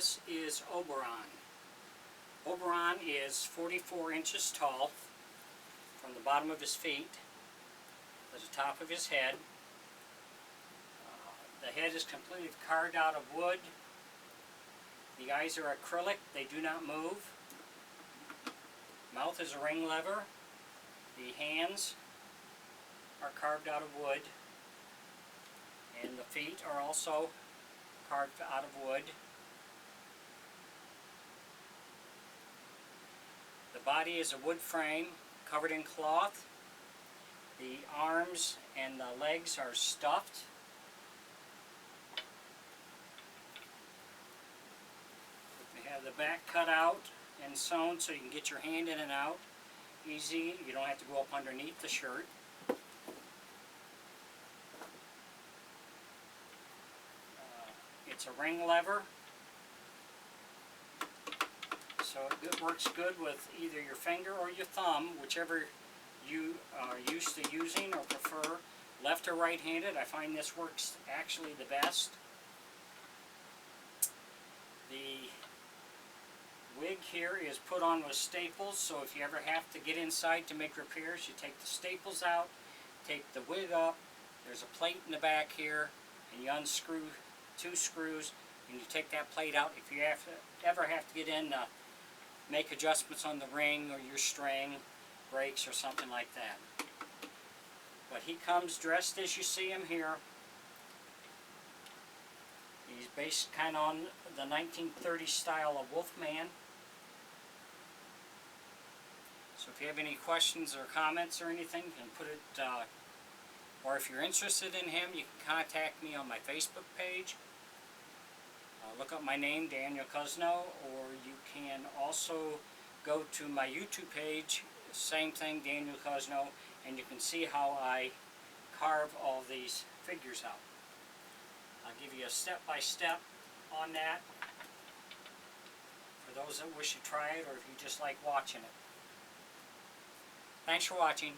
This is Oberon. Oberon is 44 inches tall from the bottom of his feet to the top of his head. The head is completely carved out of wood. The eyes are acrylic, they do not move. Mouth is a ring lever. The hands are carved out of wood. And the feet are also carved out of wood. The body is a wood frame covered in cloth. The arms and the legs are stuffed. We have the back cut out and sewn so you can get your hand in and out easy. You don't have to go up underneath the shirt. It's a ring lever, so it works good with either your finger or your thumb, whichever you are used to using or prefer, left or right-handed. I find this works actually the best. The wig here is put on with staples, so if you ever have to get inside to make repairs, you take the staples out, take the wig up, there's a plate in the back here, and you unscrew 2 screws, and you take that plate out. If you ever have to get in to make adjustments on the ring or your string, brakes or something like that. But he comes dressed as you see him here. He's based kind of on the 1930s style of Wolfman. So if you have any questions or comments or anything, you can put it, or if you're interested in him, you can contact me on my Facebook page. Look up my name, Daniel Cuzno, or you can also go to my YouTube page, same thing, Daniel Cuzno, and you can see how I carve all these figures out. I'll give you a step-by-step on that for those that wish to try it or if you just like watching it. Thanks for watching.